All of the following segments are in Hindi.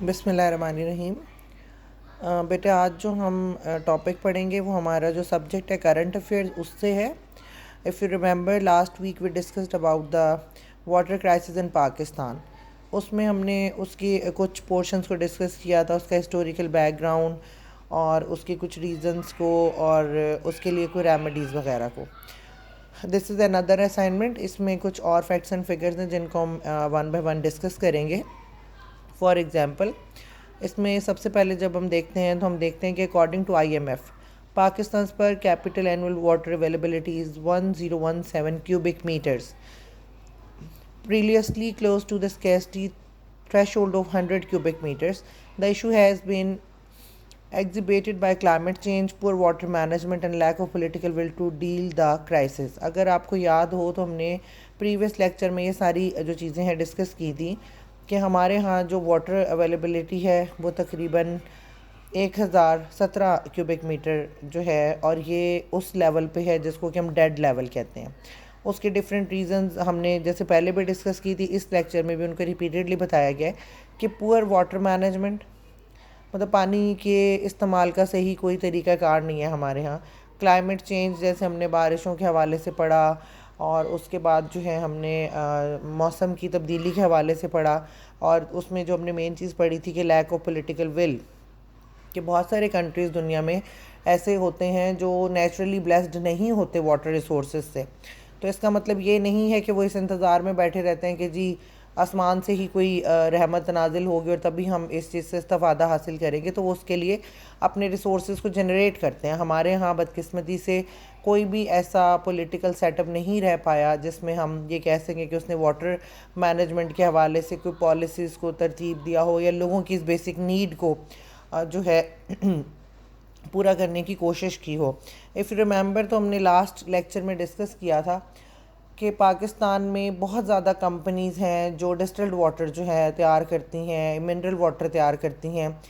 बिस्मिल्लाहिर्रहमानिर्रहीम। बेटे आज जो हम टॉपिक पढ़ेंगे वो हमारा जो सब्जेक्ट है करंट अफेयर्स उससे है। If you remember last week we discussed about the water crisis in Pakistan. उसमें हमने उसकी कुछ पोर्शंस को डिस्कस किया था, उसका हिस्टोरिकल बैकग्राउंड और उसके कुछ रीज़न्स को और उसके लिए कोई रेमेडीज़ वगैरह को। This is another assignment. इसमें कुछ और फैक्ट्स एंड फिगर्स हैं जिनको हम वन बाय वन डिस्कस करेंगे। फॉर एग्ज़ाम्पल, इसमें सबसे पहले जब हम देखते हैं तो हम देखते हैं कि according to IMF Pakistan per capital annual water availability is 1017 cubic metres, previously close to the scarcity threshold of 100 cubic meters. The issue has been exhibited by climate change, poor water management and lack of political will to deal the crisis. अगर आपको याद हो तो हमने प्रीवियस लेक्चर में ये सारी जो चीज़ें हैं डिस्कस की थी कि हमारे यहाँ जो वाटर अवेलेबिलिटी है वो तकरीबन 1017 क्यूबिक मीटर जो है, और ये उस लेवल पे है जिसको कि हम डेड लेवल कहते हैं। उसके डिफरेंट रीजंस हमने जैसे पहले भी डिस्कस की थी, इस लेक्चर में भी उनको रिपीटेडली बताया गया है कि पुअर वाटर मैनेजमेंट, मतलब पानी के इस्तेमाल का सही कोई तरीक़ाकार नहीं है हमारे यहाँ। क्लाइमेट चेंज जैसे हमने बारिशों के हवाले से पढ़ा, और उसके बाद जो है हमने मौसम की तब्दीली के हवाले से पढ़ा, और उसमें जो हमने मेन चीज़ पढ़ी थी कि लैक ऑफ पॉलिटिकल विल, कि बहुत सारे कंट्रीज़ दुनिया में ऐसे होते हैं जो नेचुरली ब्लेस्ड नहीं होते वाटर रिसोर्सेज से। तो इसका मतलब ये नहीं है कि वो इस इंतज़ार में बैठे रहते हैं कि जी आसमान से ही कोई रहमत नाजिल होगी और तभी हम इस चीज़ से इस्तेफ़ादा हासिल करेंगे, तो वो उसके लिए अपने रिसोर्सेज को जनरेट करते हैं। हमारे यहाँ बदकिस्मती से कोई भी ऐसा पॉलिटिकल सेटअप नहीं रह पाया जिसमें हम ये कह सकें कि उसने वाटर मैनेजमेंट के हवाले से कोई पॉलिसीज़ को तरतीब दिया हो या लोगों की इस बेसिक नीड को जो है पूरा करने की कोशिश की हो। इफ़ रिमेंबर तो हमने लास्ट लेक्चर में डिस्कस किया था कि पाकिस्तान में बहुत ज़्यादा कंपनीज़ हैं जो डिस्टिल्ड वाटर जो है तैयार करती हैं, मिनरल वाटर तैयार करती हैं।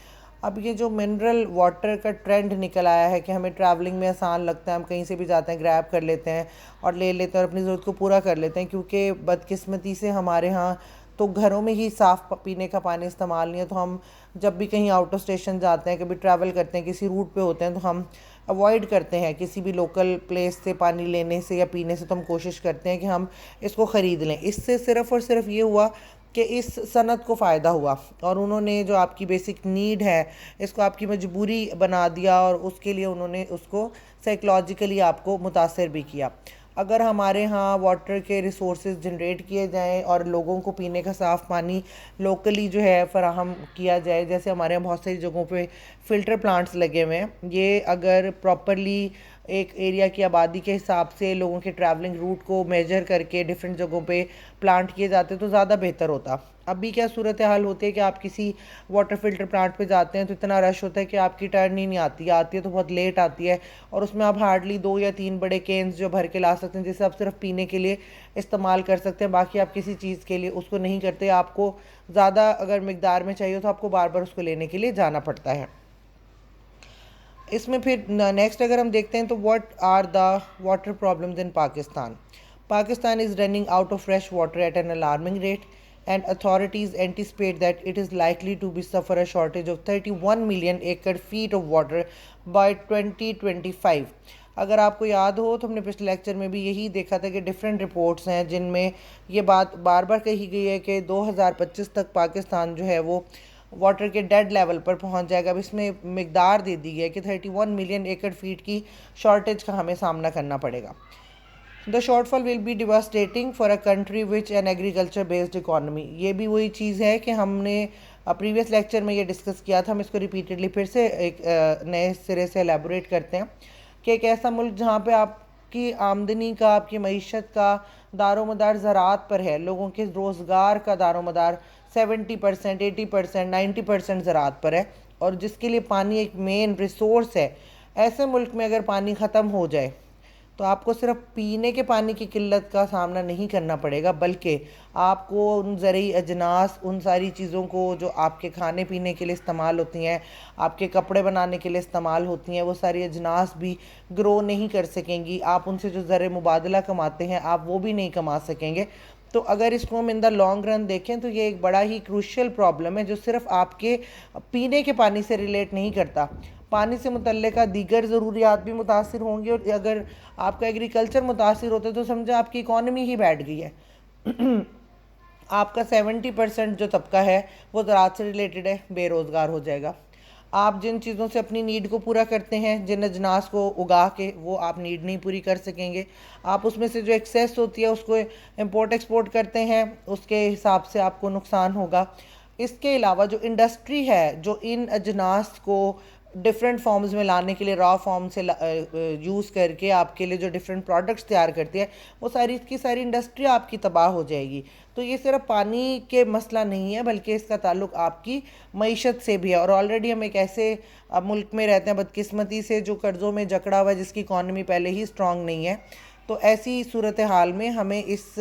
अब ये जो मिनरल वाटर का ट्रेंड निकल आया है कि हमें ट्रैवलिंग में आसान लगता है, हम कहीं से भी जाते हैं ग्रैब कर लेते हैं और ले लेते हैं और अपनी ज़रूरत को पूरा कर लेते हैं, क्योंकि बदकिस्मती से हमारे यहाँ तो घरों में ही साफ़ पीने का पानी इस्तेमाल नहीं है। तो हम जब भी कहीं आउट ऑफ स्टेशन जाते हैं, कभी ट्रैवल करते हैं, किसी रूट पे होते हैं, तो हम अवॉइड करते हैं किसी भी लोकल प्लेस से पानी लेने से या पीने से। तो हम कोशिश करते हैं कि हम इसको ख़रीद लें। इससे सिर्फ़ और सिर्फ ये हुआ कि इस सनत को फ़ायदा हुआ और उन्होंने जो आपकी बेसिक नीड है इसको आपकी मजबूरी बना दिया, और उसके लिए उन्होंने उसको साइकोलॉजिकली आपको मुतासर भी किया। अगर हमारे यहाँ वाटर के रिसोर्सेज जनरेट किए जाएं और लोगों को पीने का साफ़ पानी लोकली जो है फ़राहम किया जाए, जैसे हमारे यहाँ बहुत सारी जगहों पे फ़िल्टर प्लांट्स लगे हुए हैं, ये अगर प्रॉपरली एक एरिया की आबादी के हिसाब से लोगों के ट्रैवलिंग रूट को मेजर करके डिफरेंट जगहों पे प्लांट किए जाते तो ज़्यादा बेहतर होता। अभी क्या सूरत हाल होती है कि आप किसी वाटर फिल्टर प्लांट पे जाते हैं तो इतना रश होता है कि आपकी टर्न ही नहीं आती, आती है तो बहुत लेट आती है, और उसमें आप हार्डली 2 या 3 बड़े केन्स जो भर के ला सकते हैं जिसे आप सिर्फ पीने के लिए इस्तेमाल कर सकते हैं, बाकी आप किसी चीज़ के लिए उसको नहीं करते। आपको ज़्यादा अगर मकदार में चाहिए तो आपको बार बार उसको लेने के लिए जाना पड़ता है। इसमें फिर नेक्स्ट अगर हम देखते हैं तो what are the water problems in Pakistan. Pakistan is running out of fresh water at an alarming rate, and authorities anticipate that it is likely to be suffer a shortage of 31 million acre feet of water by 2025। अगर आपको याद हो तो हमने पिछले लेक्चर में भी यही देखा था कि डिफरेंट रिपोर्ट्स हैं जिनमें ये बात बार बार कही गई है कि 2025 तक पाकिस्तान जो है वो वाटर के डेड लेवल पर पहुंच जाएगा। अब इसमें मकदार दे दी है कि 31 मिलियन एकड़ फीट की शॉर्टेज का हमें सामना करना पड़ेगा। The shortfall will be devastating for a country which an agriculture based economy. ये भी वही चीज़ है कि हमने प्रीवियस लेक्चर में ये डिस्कस किया था, हम इसको रिपीटेडली फिर से एक नए सिरे से एलेबोरेट करते हैं कि एक ऐसा मुल्क जहाँ पे आपकी आमदनी का, आपकी मईशत का दारोमदार ज़राअत पर है, लोगों के रोज़गार का दारोमदार 70%, 80%, 90% ज़राअत पर है, और जिसके लिए पानी एक मेन रिसोर्स है। ऐसे मुल्क में अगर पानी ख़त्म हो जाए तो आपको सिर्फ पीने के पानी की किल्लत का सामना नहीं करना पड़ेगा, बल्कि आपको उन ज़रूरी अजनास, उन सारी चीज़ों को जो आपके खाने पीने के लिए इस्तेमाल होती हैं, आपके कपड़े बनाने के लिए इस्तेमाल होती हैं, वो सारी अजनास भी ग्रो नहीं कर सकेंगी। आप उनसे जो ज़र मुबादला कमाते हैं आप वो भी नहीं कमा सकेंगे। तो अगर इसको हम इन द लॉन्ग रन देखें तो ये एक बड़ा ही क्रूशियल प्रॉब्लम है जो सिर्फ आपके पीने के पानी से रिलेट नहीं करता। पानी से मुतल्लिका दीगर ज़रूरियात भी मुतासिर होंगी, और अगर आपका एग्रीकल्चर मुतासिर होता है तो समझो आपकी इकॉनमी ही बैठ गई है। आपका 70% जो तबका है वो ज़राअत से रिलेटेड है, बेरोज़गार हो जाएगा। आप जिन चीज़ों से अपनी नीड को पूरा करते हैं, जिन अजनास को उगा के, वो आप नीड नहीं पूरी कर सकेंगे। आप उसमें से जो एक्सेस होती है उसको इंपोर्ट एक्सपोर्ट करते हैं, उसके हिसाब से आपको नुकसान होगा। इसके अलावा जो इंडस्ट्री है जो इन अजनास को डिफरेंट फॉर्म्स में लाने के लिए रॉ फॉर्म से यूज़ करके आपके लिए जो डिफरेंट प्रोडक्ट्स तैयार करती है, वो सारी की सारी इंडस्ट्री आपकी तबाह हो जाएगी। तो ये सिर्फ पानी के मसला नहीं है, बल्कि इसका ताल्लुक आपकी मईशत से भी है। और ऑलरेडी हम एक ऐसे मुल्क में रहते हैं बदकिस्मती से जो कर्ज़ों में जकड़ा हुआ है, जिसकी इकॉनमी पहले ही स्ट्रॉन्ग नहीं है। तो ऐसी सूरत हाल में हमें इस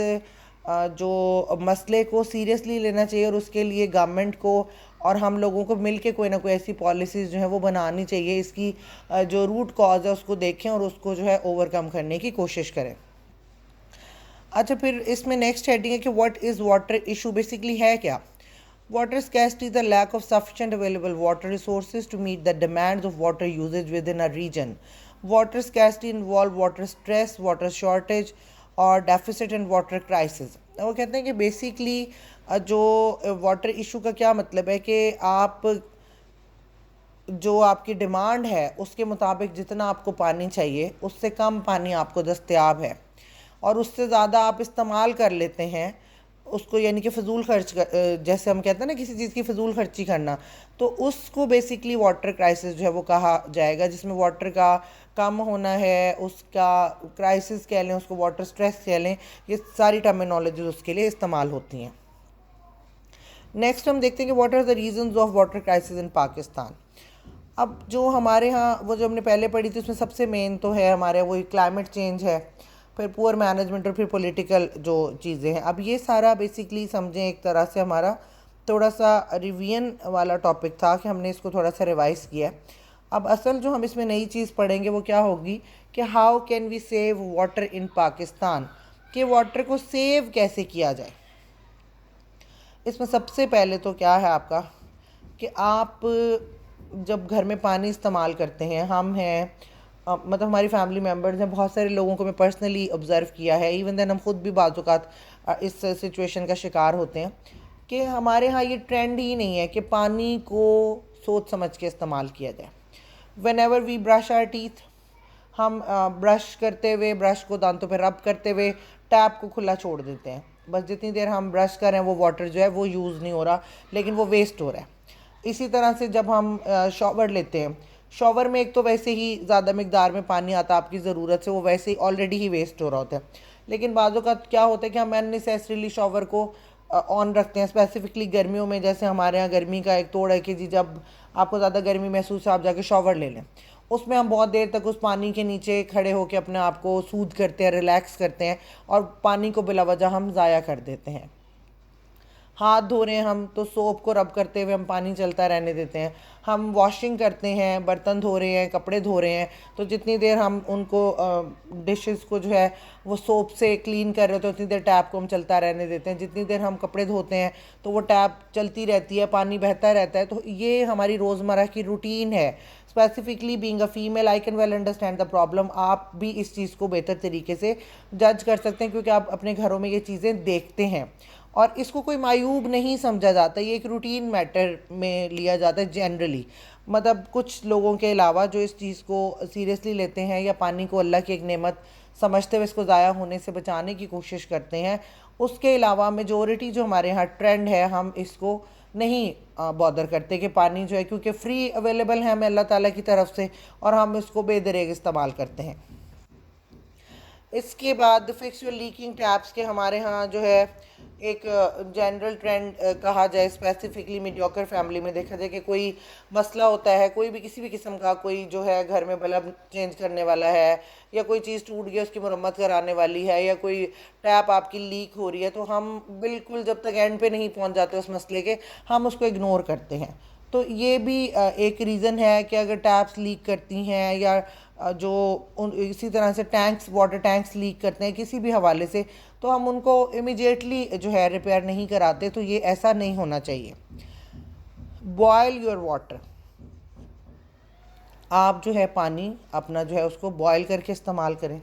जो मसले को सीरियसली लेना चाहिए, और उसके लिए गवर्नमेंट को और हम लोगों को मिल के कोई ना कोई ऐसी पॉलिसीज़ जो है वो बनानी चाहिए। इसकी जो रूट कॉज है उसको देखें और उसको जो है ओवरकम करने की कोशिश करें। अच्छा, फिर इसमें नेक्स्ट हेडिंग है कि what is water issue, basically है क्या। Water scarcity is the lack of sufficient available water resources to meet the demands of water uses within a region. Water scarcity involve water stress, water shortage और डेफिसिट एंड वाटर क्राइसिस। वो कहते हैं कि बेसिकली जो वाटर इशू का क्या मतलब है कि आप जो आपकी डिमांड है उसके मुताबिक जितना आपको पानी चाहिए उससे कम पानी आपको दस्तयाब है, और उससे ज़्यादा आप इस्तेमाल कर लेते हैं उसको, यानी कि फ़जूल खर्च जैसे हम कहते हैं ना किसी चीज़ की फ़जूल खर्ची करना, तो उसको बेसिकली वाटर क्राइसिस जो है वो कहा जाएगा, जिसमें वाटर का कम होना है, उसका क्राइसिस कह लें, उसको वाटर स्ट्रेस कह लें, ये सारी टर्मिनोलॉजी उसके लिए इस्तेमाल होती हैं। नेक्स्ट हम देखते हैं कि what are the reasons of water crisis in Pakistan. अब जो हमारे यहाँ वो जो हमने पहले पढ़ी थी उसमें सबसे मेन तो है हमारे वही क्लाइमेट चेंज है, फिर पुअर मैनेजमेंट, और फिर पॉलिटिकल जो चीज़ें हैं। अब ये सारा बेसिकली समझें एक तरह से हमारा थोड़ा सा रिवीजन वाला टॉपिक था कि हमने इसको थोड़ा सा रिवाइज़ किया। अब असल जो हम इसमें नई चीज़ पढ़ेंगे वो क्या होगी कि how can we save water in Pakistan, कि वाटर को सेव कैसे किया जाए। इसमें सबसे पहले तो क्या है आपका कि आप जब घर में पानी इस्तेमाल करते हैं, हम हैं मतलब हमारी फैमिली मेम्बर्स हैं, बहुत सारे लोगों को मैं पर्सनली ऑब्ज़र्व किया है, इवन देन हम खुद भी बाज़ औक़ात इस सिचुएशन का शिकार होते हैं कि हमारे यहाँ ये ट्रेंड ही नहीं है कि पानी को सोच समझ के इस्तेमाल किया जाए। Whenever we brush our teeth, हम ब्रश करते हुए, ब्रश को दांतों पर रब करते हुए टैप को खुला छोड़ देते हैं। बस जितनी देर हम ब्रश कर रहे हैं वो वाटर जो है वो यूज़ नहीं हो रहा, लेकिन वो वेस्ट हो रहा है। इसी तरह से जब हम शॉवर लेते हैं, शॉवर में एक तो वैसे ही ज़्यादा मकदार में पानी आता है आपकी ज़रूरत से, वो वैसे ही ऑलरेडी ही वेस्ट हो रहा होता है। लेकिन बाज़ों का क्या होता है कि हम अननेसेसरीली शॉवर को ऑन रखते हैं, स्पेसिफिकली गर्मियों में। जैसे हमारे यहाँ गर्मी का एक तोड़ है कि जी जब आपको ज़्यादा गर्मी महसूस है आप जाके शॉवर ले लें, उसमें हम बहुत देर तक उस पानी के नीचे खड़े होकर अपने आप को सूद करते हैं, रिलैक्स करते हैं, और पानी को बिला वजह हम ज़ाया कर देते हैं। हाथ धो रहे हैं हम तो सोप को रब करते हुए हम पानी चलता रहने देते हैं। हम वॉशिंग करते हैं, बर्तन धो रहे हैं, कपड़े धो रहे हैं, तो जितनी देर हम उनको डिशेस को जो है वो सोप से क्लीन कर रहे होते हैं उतनी देर टैप को हम चलता रहने देते हैं। जितनी देर हम कपड़े धोते हैं तो वो टैप चलती रहती है, पानी बहता रहता है। तो ये हमारी रोज़मर्रा की रूटीन है। Specifically being a female I can well understand the problem. आप भी इस चीज़ को बेहतर तरीके से जज कर सकते हैं क्योंकि आप अपने घरों में ये चीज़ें देखते हैं, और इसको कोई मायूब नहीं समझा जाता। ये एक रूटीन मैटर में लिया जाता है जनरली। मतलब कुछ लोगों के अलावा जो इस चीज़ को सीरियसली लेते हैं या पानी को अल्लाह की एक नेमत समझते हुए इसको ज़ाया होने से बचाने की कोशिश करते हैं, उसके अलावा मेजॉरिटी जो हमारे यहाँ ट्रेंड है, हम इसको नहीं बॉदर करते कि पानी जो है क्योंकि फ्री अवेलेबल है हमें अल्लाह ताला की तरफ से, और हम इसको बेदरेग इस्तेमाल करते हैं। इसके बाद फिक्स योर लीकिंग टैप्स के हमारे यहाँ जो है एक जनरल ट्रेंड कहा जाए, स्पेसिफिकली मीडियोकर फैमिली में देखा जाए कि कोई मसला होता है, कोई भी किसी भी किस्म का, कोई जो है घर में बल्ब चेंज करने वाला है, या कोई चीज़ टूट गई उसकी मरम्मत कराने वाली है, या कोई टैप आपकी लीक हो रही है, तो हम बिल्कुल जब तक एंड पे नहीं पहुंच जाते उस मसले के, हम उसको इग्नोर करते हैं। तो ये भी एक रीज़न है कि अगर टैप्स लीक करती हैं या इसी तरह से टैंक्स, वाटर टैंक्स लीक करते हैं किसी भी हवाले से, तो हम उनको इमीडिएटली जो है रिपेयर नहीं कराते। तो ये ऐसा नहीं होना चाहिए। बॉयल योर वाटर, आप जो है पानी अपना जो है उसको बॉयल करके इस्तेमाल करें।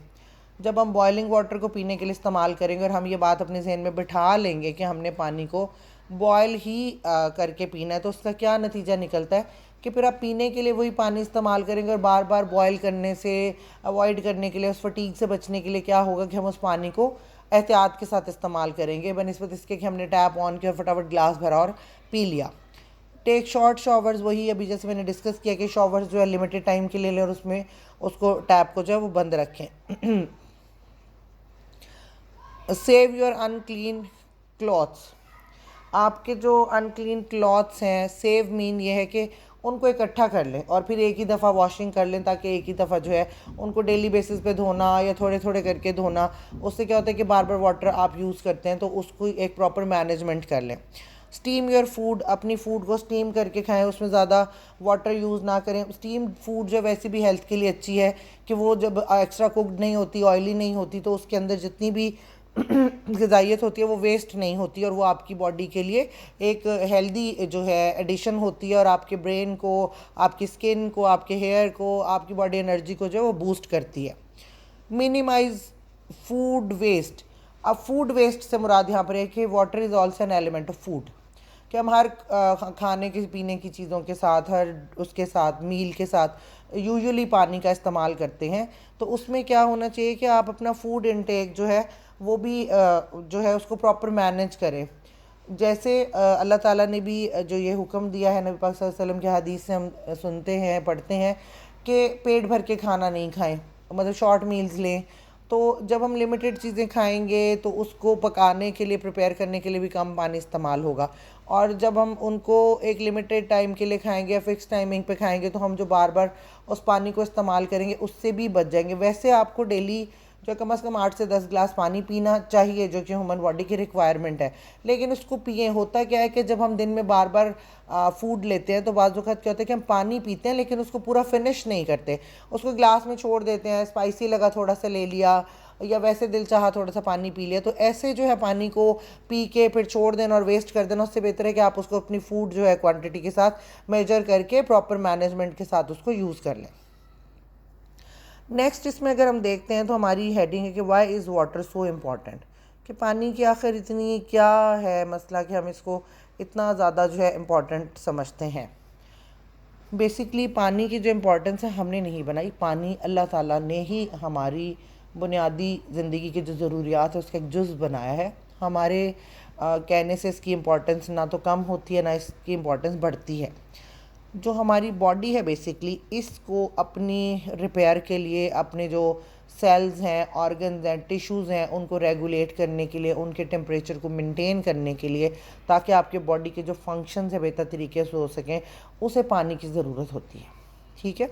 जब हम बॉइलिंग वाटर को पीने के लिए इस्तेमाल करेंगे और हम ये बात अपने जहन में बिठा लेंगे कि हमने पानी को बॉयल ही करके पीना है, तो उसका क्या नतीजा निकलता है कि फिर आप पीने के लिए वही पानी इस्तेमाल करेंगे और बार बार बॉयल करने से अवॉइड करने के लिए, उस फटीग से बचने के लिए क्या होगा कि हम उस पानी को एहतियात के साथ इस्तेमाल करेंगे बनिस्बत इसके कि हमने टैप ऑन किया और फटाफट गिलास भरा और पी लिया। टेक शॉर्ट शॉवर्स, वही अभी जैसे मैंने डिस्कस किया कि शॉवर्स जो है लिमिटेड टाइम के लिए लें और उसमें उसको टैप को जो है वो बंद रखें। सेव योर अनक्लीन क्लॉथ्स, आपके जो अनक्लीन क्लॉथ्स हैं, सेव मीन ये है कि उनको इकट्ठा कर लें और फिर एक ही दफ़ा वॉशिंग कर लें, ताकि एक ही दफ़ा जो है उनको डेली बेसिस पे धोना या थोड़े थोड़े करके धोना, उससे क्या होता है कि बार बार वाटर आप यूज़ करते हैं, तो उसको एक प्रॉपर मैनेजमेंट कर लें। स्टीम योर फूड, अपनी फूड को स्टीम करके खाएं, उसमें ज़्यादा वाटर यूज़ ना करें। स्टीम फूड जो वैसे भी हेल्थ के लिए अच्छी है कि वो जब एक्स्ट्रा कुकड नहीं होती, ऑयली नहीं होती, तो उसके अंदर जितनी भी ग़िज़ाइयत होती है वो वेस्ट नहीं होती और वो आपकी बॉडी के लिए एक हेल्दी जो है एडिशन होती है और आपके ब्रेन को, आपकी स्किन को, आपके हेयर को, आपकी बॉडी एनर्जी को जो है वो बूस्ट करती है। मिनिमाइज फूड वेस्ट, अब फूड वेस्ट से मुराद यहाँ पर है कि water is also an element of food, कि हम हर खाने के पीने की चीज़ों के साथ, हर उसके साथ मील के साथ यूजुअली पानी का इस्तेमाल करते हैं। तो उसमें क्या होना चाहिए कि आप अपना फूड इनटेक जो है वो भी जो है उसको प्रॉपर मैनेज करें। जैसे अल्लाह ताला ने भी जो ये हुक्म दिया है, नबी पाक सल्लल्लाहु अलैहि वसल्लम के हदीस से हम सुनते हैं, पढ़ते हैं कि पेट भर के खाना नहीं खाएं, मतलब शॉर्ट मील्स लें। तो जब हम लिमिटेड चीज़ें खाएंगे तो उसको पकाने के लिए, प्रिपेयर करने के लिए भी कम पानी इस्तेमाल होगा, और जब हम उनको एक लिमिटेड टाइम के लिए खाएंगे या फिक्स टाइमिंग पे खाएंगे तो हम जो बार बार उस पानी को इस्तेमाल करेंगे उससे भी बच जाएंगे। वैसे आपको डेली जो कम से कम 8 से 10 गिलास पानी पीना चाहिए, जो कि ह्यूमन बॉडी की रिक्वायरमेंट है, लेकिन उसको पिए। होता क्या है कि जब हम दिन में बार बार फूड लेते हैं तो बाज़ वक़्त क्या होता है कि हम पानी पीते हैं लेकिन उसको पूरा फिनिश नहीं करते, उसको गिलास में छोड़ देते हैं, स्पाइसी लगा थोड़ा सा ले लिया या वैसे दिल चाहा थोड़ा सा पानी पी लिया। तो ऐसे जो है पानी को पी के फिर छोड़ देना और वेस्ट कर देना, उससे बेहतर है कि आप उसको अपनी फूड जो है क्वांटिटी के साथ मेजर करके प्रॉपर मैनेजमेंट के साथ उसको यूज़ कर लें। नेक्स्ट इसमें अगर हम देखते हैं तो हमारी हेडिंग है कि why is water so important, कि पानी की आखिर इतनी क्या है मसला कि हम इसको इतना ज़्यादा जो है इम्पॉर्टेंट समझते हैं। बेसिकली पानी की जो इम्पोर्टेंस है हमने नहीं बनाई, पानी अल्लाह ताला ने ही हमारी बुनियादी ज़िंदगी की जो ज़रूरियात है उसका एक जुज़ बनाया है। हमारे कहने से इसकी इम्पोर्टेंस ना तो कम होती है ना इसकी इम्पोर्टेंस बढ़ती है। जो हमारी बॉडी है बेसिकली इसको अपनी रिपेयर के लिए, अपने जो सेल्स हैं, ऑर्गन्स हैं, टिश्यूज़ हैं, उनको रेगुलेट करने के लिए, उनके टेम्परेचर को मेंटेन करने के लिए, ताकि आपके बॉडी के जो फंक्शंस है बेहतर तरीके से हो सकें, उसे पानी की ज़रूरत होती है। ठीक है,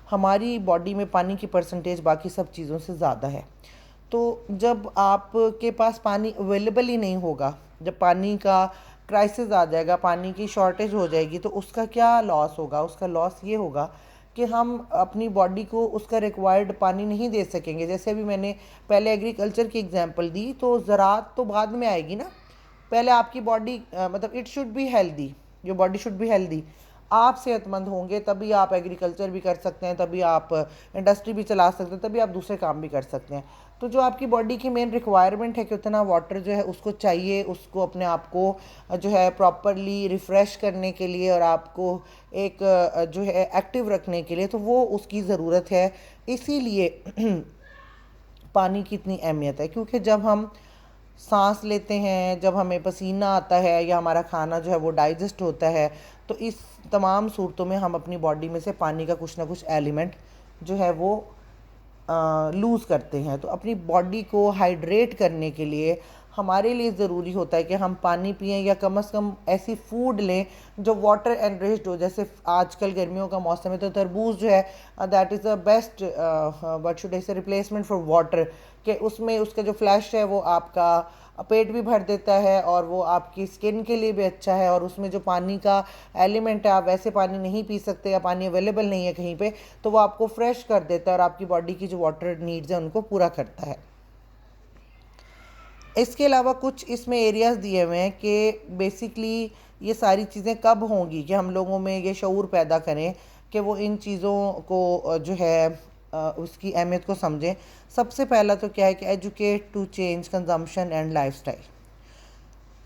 हमारी बॉडी में पानी की परसेंटेज बाकी सब चीज़ों से ज़्यादा है। तो जब आपके पास पानी अवेलेबल ही नहीं होगा, जब पानी का क्राइसिस आ जाएगा, पानी की शॉर्टेज हो जाएगी, तो उसका क्या लॉस होगा? उसका लॉस ये होगा कि हम अपनी बॉडी को उसका रिक्वायर्ड पानी नहीं दे सकेंगे। जैसे अभी मैंने पहले एग्रीकल्चर की एग्जांपल दी, तो ज़राअत तो बाद में आएगी ना, पहले आपकी बॉडी मतलब it should be healthy, your body should be healthy. आप सेहतमंद होंगे तभी आप एग्रीकल्चर भी कर सकते हैं, तभी आप इंडस्ट्री भी चला सकते हैं, तभी आप दूसरे काम भी कर सकते हैं। तो जो आपकी बॉडी की मेन रिक्वायरमेंट है कि उतना वाटर जो है उसको चाहिए, उसको अपने आप को जो है प्रॉपरली रिफ़्रेश करने के लिए और आपको एक जो है एक्टिव रखने के लिए, तो वो उसकी ज़रूरत है। इसीलिए पानी की इतनी अहमियत है, क्योंकि जब हम सांस लेते हैं, जब हमें पसीना आता है या हमारा खाना जो है वो डाइजेस्ट होता है, तो इस तमाम सूरतों में हम अपनी बॉडी में से पानी का कुछ ना कुछ एलिमेंट जो है वो लूज़ करते हैं। तो अपनी बॉडी को हाइड्रेट करने के लिए हमारे लिए ज़रूरी होता है कि हम पानी पिएं या कम से कम ऐसी फूड लें जो वाटर एनरिच्ड हो। जैसे आजकल गर्मियों का मौसम है तो तरबूज जो है that is the best what should I से रिप्लेसमेंट फॉर वाटर, कि उसमें उसका जो फ्लैश है वो आपका पेट भी भर देता है और वो आपकी स्किन के लिए भी अच्छा है। और उसमें जो पानी का एलिमेंट है, आप वैसे पानी नहीं पी सकते या पानी अवेलेबल नहीं है कहीं पे, तो वो आपको फ्रेश कर देता है और आपकी बॉडी की जो वाटर नीड्स है उनको पूरा करता है। इसके अलावा कुछ इसमें एरियाज़ दिए हुए हैं कि बेसिकली ये सारी चीज़ें कब होंगी कि हम लोगों में ये शऊर पैदा करें कि वो इन चीज़ों को जो है उसकी अहमियत को समझें। सबसे पहला तो क्या है कि educate to change consumption and lifestyle,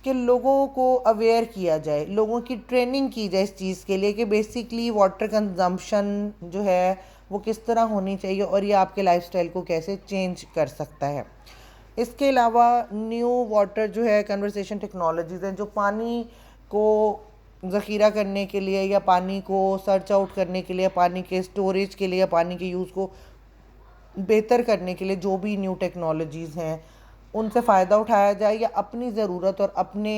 कि लोगों को अवेयर किया जाए, लोगों की ट्रेनिंग की जाए इस चीज़ के लिए कि बेसिकली वाटर कंजम्पशन जो है वो किस तरह होनी चाहिए और ये आपके लाइफस्टाइल को कैसे चेंज कर सकता है। इसके अलावा न्यू वाटर जो है कन्वर्सेशन टेक्नोलॉजीज़ हैं जो पानी को ज़ख़ीरा करने के लिए या पानी को सर्च आउट करने के लिए, पानी के स्टोरेज के लिए या पानी के यूज़ को बेहतर करने के लिए जो भी न्यू टेक्नोलॉजीज़ हैं उनसे फ़ायदा उठाया जाए या अपनी ज़रूरत और अपने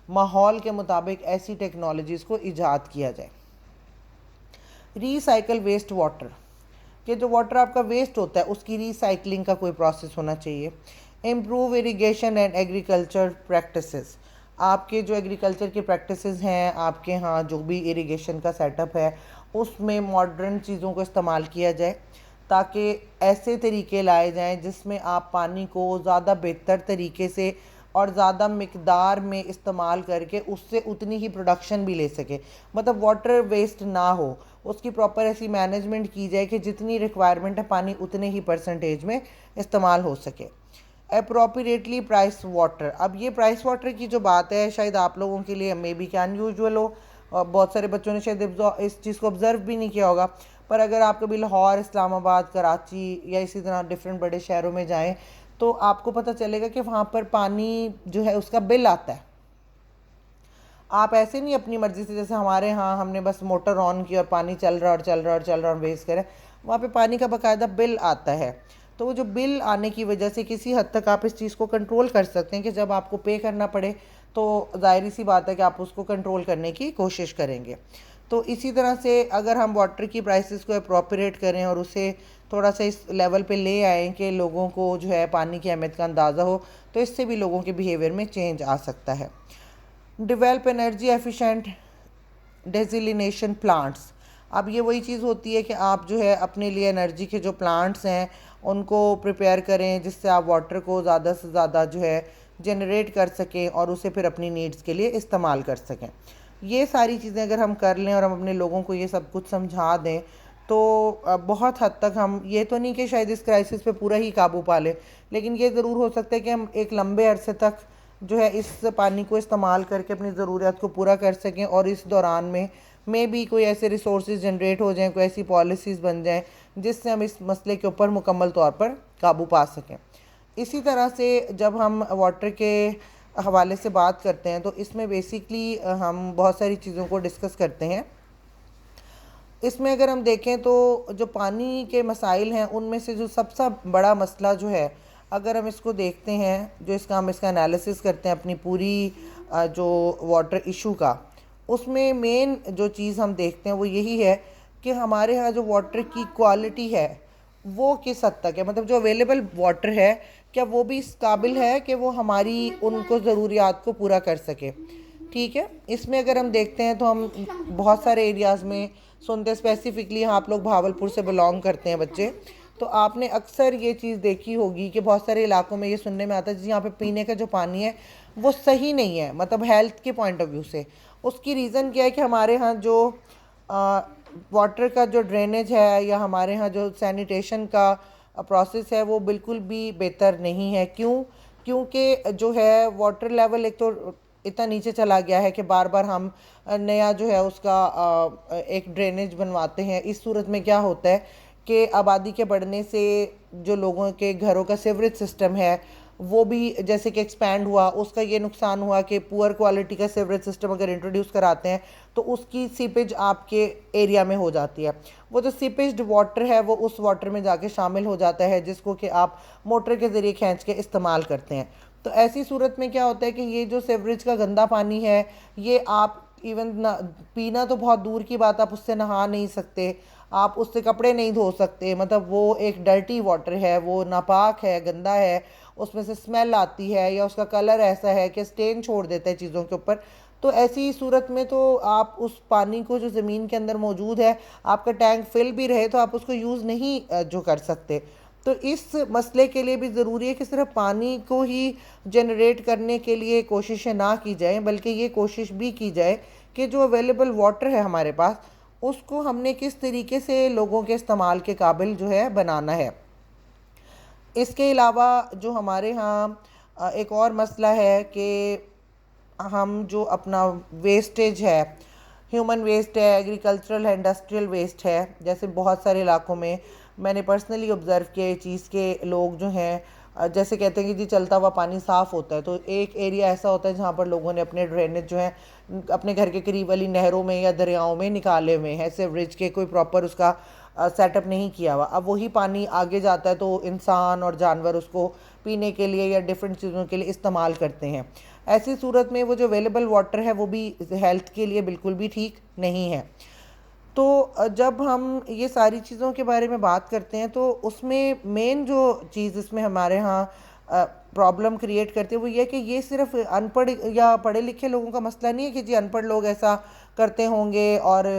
माहौल के मुताबिक ऐसी टेक्नोलॉजीज़ को ईजाद किया जाए। रीसाइकल वेस्ट वाटर, कि जो वाटर आपका वेस्ट होता है उसकी रीसाइकलिंग का कोई प्रोसेस होना चाहिए। Improve irrigation and agriculture practices, आपके जो एग्रीकल्चर की प्रैक्टिसेस हैं, आपके यहाँ जो भी इरिगेशन का सेटअप है उसमें मॉडर्न चीज़ों को इस्तेमाल किया जाए ताकि ऐसे तरीके लाए जाएं जिसमें आप पानी को ज़्यादा बेहतर तरीके से और ज़्यादा मिकदार में इस्तेमाल करके उससे उतनी ही प्रोडक्शन भी ले सके। मतलब वाटर वेस्ट ना हो, उसकी प्रॉपर ऐसी मैनेजमेंट की जाए कि जितनी रिक्वायरमेंट है पानी उतने ही परसेंटेज में इस्तेमाल हो सके। अप्रोप्रिएटली प्राइस वाटर, अब ये प्राइस वाटर की जो बात है शायद आप लोगों के लिए मे बी क्या अनयूजुअल हो और बहुत सारे बच्चों ने शायद इस चीज़ को ऑब्ज़र्व भी नहीं किया होगा, पर अगर आप कभी लाहौर, इस्लामाबाद, कराची या इसी तरह डिफरेंट बड़े शहरों में जाएं तो आपको पता चलेगा कि वहाँ पर पानी जो है उसका बिल आता है। आप ऐसे नहीं अपनी मर्ज़ी से, जैसे हमारे यहाँ हमने बस मोटर ऑन की और पानी चल रहा और चल रहा और चल रहा और वेस्ट करें, वहाँ पे पानी का बाकायदा बिल आता है। तो वो जो बिल आने की वजह से किसी हद तक आप इस चीज़ को कंट्रोल कर सकते हैं कि जब आपको पे करना पड़े तो ज़ाहिर सी बात है कि आप उसको कंट्रोल करने की कोशिश करेंगे। तो इसी तरह से अगर हम वाटर की प्राइसेस को अप्रोप्रिएट करें और उसे थोड़ा सा इस लेवल पे ले आएँ कि लोगों को जो है पानी की अहमियत का अंदाज़ा हो, तो इससे भी लोगों के बिहेवियर में चेंज आ सकता है। डेवलप एनर्जी एफिशिएंट डेजिलिनेशन प्लांट्स, अब ये वही चीज़ होती है कि आप जो है अपने लिए एनर्जी के जो प्लांट्स हैं उनको प्रिपेयर करें जिससे आप वाटर को ज़्यादा से ज़्यादा जो है जनरेट कर सकें और उसे फिर अपनी नीड्स के लिए इस्तेमाल कर सकें। ये सारी चीज़ें अगर हम कर लें और हम अपने लोगों को ये सब कुछ समझा दें तो बहुत हद तक हम, ये तो नहीं कि शायद इस क्राइसिस पे पूरा ही काबू पा लें, लेकिन ये ज़रूर हो सकता है कि हम एक लंबे अरसे तक जो है इस पानी को इस्तेमाल करके अपनी ज़रूरियात को पूरा कर सकें और इस दौरान में भी कोई ऐसे रिसोर्सेज जनरेट हो जाएं, कोई ऐसी पॉलिसीज़ बन जाएं जिससे हम इस मसले के ऊपर मुकम्मल तौर पर काबू पा सकें। इसी तरह से जब हम वाटर के हवाले से बात करते हैं तो इसमें बेसिकली हम बहुत सारी चीज़ों को डिस्कस करते हैं। इसमें अगर हम देखें तो जो पानी के मसाइल हैं उनमें से जो सबसे बड़ा मसला जो है, अगर हम इसको देखते हैं, जो हम इसका एनालिसिस करते हैं अपनी पूरी जो वाटर इशू का, उसमें मेन जो चीज़ हम देखते हैं वो यही है कि हमारे यहाँ जो वाटर की क्वालिटी है वो किस हद तक है, मतलब जो अवेलेबल वाटर है क्या वो भी इस काबिल है कि वो हमारी उनको ज़रूरियात को पूरा कर सके। ठीक है, इसमें अगर हम देखते हैं तो हम बहुत सारे एरियाज़ में सुनते हैं, स्पेसिफ़िकली आप लोग भावलपुर से बिलोंग करते हैं बच्चे, तो आपने अक्सर ये चीज़ देखी होगी कि बहुत सारे इलाकों में ये सुनने में आता है जी यहाँ पे पीने का जो पानी है वो सही नहीं है, मतलब हेल्थ के पॉइंट ऑफ व्यू से। उसकी रीज़न क्या है कि हमारे यहाँ जो वाटर का जो ड्रेनेज है या हमारे यहाँ जो सैनिटेशन का प्रोसेस है वो बिल्कुल भी बेहतर नहीं है। क्यों? क्योंकि जो है वाटर लेवल एक तो इतना नीचे चला गया है कि बार बार हम नया जो है उसका एक ड्रेनेज बनवाते हैं। इस सूरत में क्या होता है कि आबादी के बढ़ने से जो लोगों के घरों का सीवरेज सिस्टम है वो भी जैसे कि एक्सपैंड हुआ, उसका ये नुकसान हुआ कि पुअर क्वालिटी का सीवरेज सिस्टम अगर इंट्रोड्यूस कराते हैं तो उसकी सीपेज आपके एरिया में हो जाती है। वो जो सीपेज्ड वाटर है वो उस वाटर में जाके शामिल हो जाता है जिसको कि आप मोटर के ज़रिए खींच के इस्तेमाल करते हैं। तो ऐसी सूरत में क्या होता है कि ये जो सीवरेज का गंदा पानी है ये आप इवन पीना तो बहुत दूर की बात, आप उससे नहा नहीं सकते, आप उससे कपड़े नहीं धो सकते, मतलब वो एक डर्टी वाटर है, वो नापाक है, गंदा है, उसमें से स्मेल आती है, या उसका कलर ऐसा है कि स्टेन छोड़ देता है चीज़ों के ऊपर। तो ऐसी सूरत में तो आप उस पानी को जो ज़मीन के अंदर मौजूद है, आपका टैंक फिल भी रहे तो आप उसको यूज़ नहीं जो कर सकते। तो इस मसले के लिए भी ज़रूरी है कि सिर्फ पानी को ही जनरेट करने के लिए कोशिशें ना की जाएं, बल्कि ये कोशिश भी की जाए कि जो अवेलेबल वाटर है हमारे पास, उसको हमने किस तरीके से लोगों के इस्तेमाल के काबिल जो है बनाना है। इसके अलावा जो हमारे यहाँ एक और मसला है कि हम जो अपना वेस्टेज है, ह्यूमन वेस्ट है, एग्रीकल्चरल है, इंडस्ट्रियल वेस्ट है, जैसे बहुत सारे इलाकों में मैंने पर्सनली ऑब्ज़र्व किया ये चीज़ के लोग जो हैं जैसे कहते हैं कि जी चलता हुआ पानी साफ़ होता है, तो एक एरिया ऐसा होता है जहाँ पर लोगों ने अपने ड्रेनेज जो है अपने घर के करीब वाली नहरों में या दरियाओं में निकाले हुए हैं, सीवरेज के कोई प्रॉपर उसका सेटअप नहीं किया हुआ। अब वही पानी आगे जाता है तो इंसान और जानवर उसको पीने के लिए या डिफरेंट चीज़ों के लिए इस्तेमाल करते हैं। ऐसी सूरत में वो जो अवेलेबल वाटर है वो भी हेल्थ के लिए बिल्कुल भी ठीक नहीं है। तो जब हम ये सारी चीज़ों के बारे में बात करते हैं तो उसमें मेन जो चीज़ इसमें हमारे यहाँ प्रॉब्लम क्रिएट करती है वो ये है कि ये सिर्फ अनपढ़ या पढ़े लिखे लोगों का मसला नहीं है कि जी अनपढ़ लोग ऐसा करते होंगे और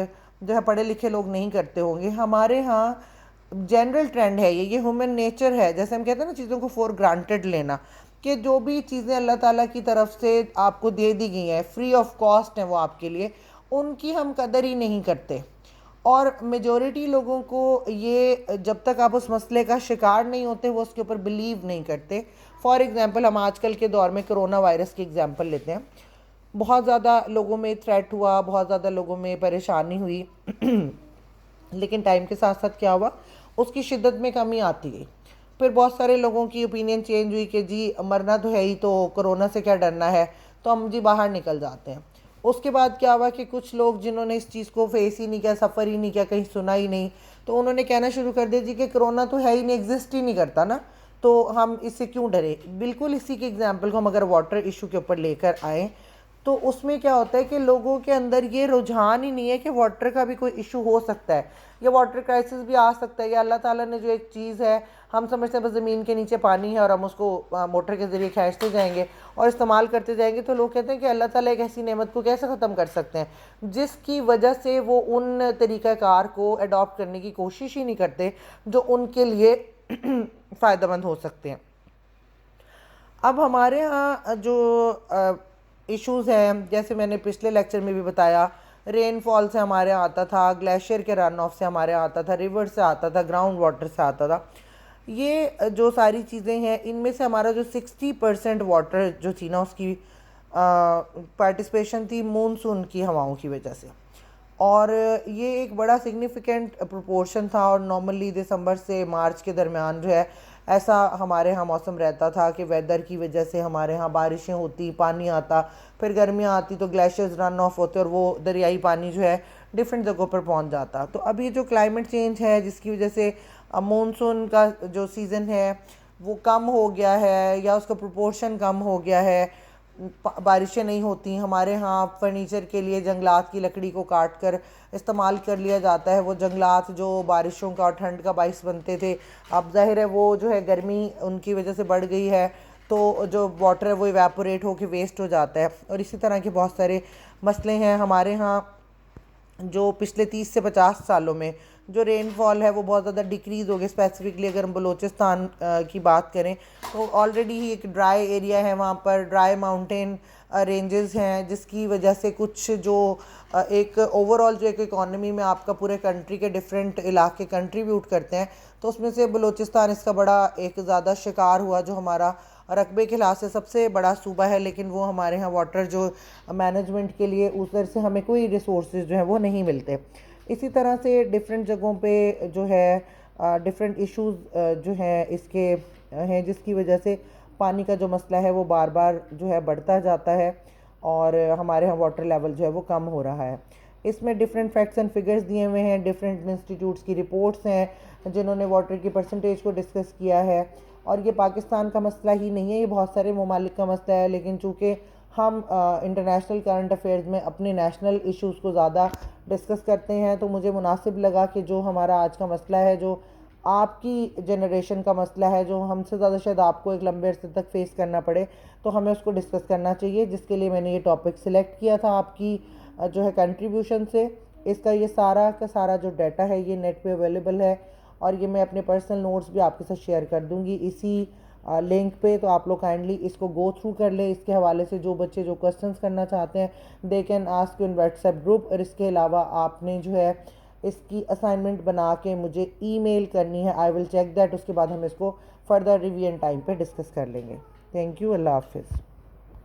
जो है पढ़े लिखे लोग नहीं करते होंगे। हमारे यहाँ जनरल ट्रेंड है, ये ह्यूमन नेचर है, जैसे हम कहते हैं ना चीज़ों को फॉर ग्रांटेड लेना, कि जो भी चीज़ें अल्लाह ताला की तरफ से आपको दे दी गई हैं, फ्री ऑफ कॉस्ट हैं वो आपके लिए, उनकी हम कदर ही नहीं करते। और मेजॉरिटी लोगों को ये जब तक आप उस मसले का शिकार नहीं होते वो उसके ऊपर बिलीव नहीं करते। फॉर एग्ज़ाम्पल हम आजकल के दौर में कोरोना वायरस की एग्ज़ाम्पल लेते हैं। बहुत ज़्यादा लोगों में थ्रेट हुआ, बहुत ज़्यादा लोगों में परेशानी हुई लेकिन टाइम के साथ साथ क्या हुआ, उसकी शिद्दत में कमी आती गई। फिर बहुत सारे लोगों की ओपिनियन चेंज हुई कि जी मरना तो है ही, तो कोरोना से क्या डरना है, तो हम जी बाहर निकल जाते हैं। उसके बाद क्या हुआ कि कुछ लोग जिन्होंने इस चीज़ को फेस ही नहीं किया, सफ़र ही नहीं किया, कहीं सुना ही नहीं, तो उन्होंने कहना शुरू कर दिया जी कि कोरोना तो है ही नहीं, एग्जिस्ट ही नहीं करता ना, तो हम इससे क्यों डरे। बिल्कुल इसी के एग्जाम्पल को हम अगर वाटर इशू के ऊपर लेकर आएँ तो उसमें क्या होता है कि लोगों के अंदर ये रुझान ही नहीं है कि वाटर का भी कोई इशू हो सकता है या वाटर क्राइसिस भी आ सकता है, या अल्लाह ताला ने जो एक चीज़ है हम समझते हैं बस ज़मीन के नीचे पानी है और हम उसको मोटर के ज़रिए खींचते जाएंगे और इस्तेमाल करते जाएंगे, तो लोग कहते हैं कि अल्लाह ताला एक ऐसी नेमत को कैसे ख़त्म कर सकते हैं, जिसकी वजह से वो उन तरीक़ाकार को अडॉप्ट करने की कोशिश ही नहीं करते जो उनके लिए फ़ायदेमंद हो सकते हैं। अब हमारे यहाँ जो इश्यूज़ हैं, जैसे मैंने पिछले लेक्चर में भी बताया, रेनफॉल से हमारे यहाँ आता था, ग्लेशियर के रन ऑफ से हमारे यहाँ आता था, रिवर से आता था, ग्राउंड वाटर से आता था। ये जो सारी चीज़ें हैं इनमें से हमारा जो 60% वाटर जो थी ना उसकी पार्टिसिपेशन थी मूनसून की हवाओं की वजह से, और ये एक बड़ा सिग्निफिकेंट प्रोपोर्शन था। और नॉर्मली दिसंबर से मार्च के दरमियान जो है ऐसा हमारे यहाँ मौसम रहता था कि वेदर की वजह से हमारे यहाँ बारिशें होती, पानी आता, फिर गर्मियाँ आती तो ग्लेशियर्स रन ऑफ होते और वो दरियाई पानी जो है डिफरेंट जगहों पर पहुँच जाता। तो अभी जो क्लाइमेट चेंज है जिसकी वजह से मानसून का जो सीज़न है वो कम हो गया है या उसका प्रोपोर्शन कम हो गया है, बारिशें नहीं होती। हमारे यहाँ फर्नीचर के लिए जंगलात की लकड़ी को काट कर इस्तेमाल कर लिया जाता है। वो जंगलात जो बारिशों का और ठंड का बाइस बनते थे, अब जाहिर है वो जो है गर्मी उनकी वजह से बढ़ गई है, तो जो वाटर है वो इवेपोरेट होकर वेस्ट हो जाता है। और इसी तरह के बहुत सारे मसले हैं हमारे यहाँ। जो पिछले 30 से 50 सालों में जो रेनफॉल है वो बहुत ज़्यादा डिक्रीज़ हो गई। स्पेसिफिकली अगर हम बलूचिस्तान की बात करें तो ऑलरेडी ही एक ड्राई एरिया है, वहाँ पर ड्राई माउंटेन रेंजेस हैं, जिसकी वजह से कुछ जो एक ओवरऑल जो एक इकॉनमी में आपका पूरे कंट्री के डिफरेंट इलाके कंट्रीब्यूट करते हैं, तो उसमें से बलूचिस्तान इसका बड़ा एक ज़्यादा शिकार हुआ, जो हमारा रकबे के लिहाज से सबसे बड़ा सूबा है, लेकिन वो हमारे यहाँ वाटर जो मैनेजमेंट के लिए उधर से हमें कोई रिसोर्सेज जो है वो नहीं मिलते। इसी तरह से डिफरेंट जगहों पे जो है डिफरेंट इश्यूज़ जो हैं इसके हैं, जिसकी वजह से पानी का जो मसला है वो बार बार जो है बढ़ता जाता है और हमारे यहाँ वाटर लेवल जो है वो कम हो रहा है। इसमें डिफरेंट फैक्ट्स एंड फिगर्स दिए हुए हैं, डिफरेंट इंस्टीट्यूट्स की रिपोर्ट्स हैं जिन्होंने वाटर की परसेंटेज को डिस्कस किया है। और ये पाकिस्तान का मसला ही नहीं है, ये बहुत सारे ममालिक का मसला है, लेकिन चूँकि हम इंटरनेशनल करंट अफेयर्स में अपने नेशनल इश्यूज़ को ज़्यादा डिस्कस करते हैं, तो मुझे मुनासिब लगा कि जो हमारा आज का मसला है, जो आपकी जनरेशन का मसला है, जो हमसे ज़्यादा शायद आपको एक लंबे अरसे तक फेस करना पड़े, तो हमें उसको डिस्कस करना चाहिए, जिसके लिए मैंने ये टॉपिक सिलेक्ट किया था आपकी जो है कंट्रीब्यूशन से। इसका ये सारा का सारा जो डाटा है ये नेट पे अवेलेबल है, और ये मैं अपने पर्सनल नोट्स भी आपके साथ शेयर कर दूंगी इसी लिंक पे। तो आप लोग काइंडली इसको गो थ्रू कर लें। इसके हवाले से जो बच्चे जो क्वेश्चंस करना चाहते हैं they can ask in WhatsApp group. और इसके अलावा आपने जो है इसकी असाइनमेंट बना के मुझे ईमेल करनी है, आई विल चेक दैट। उसके बाद हम इसको फर्दर रिव्यू एंड टाइम पे डिस्कस कर लेंगे। थैंक यू, अल्लाह हाफिज़।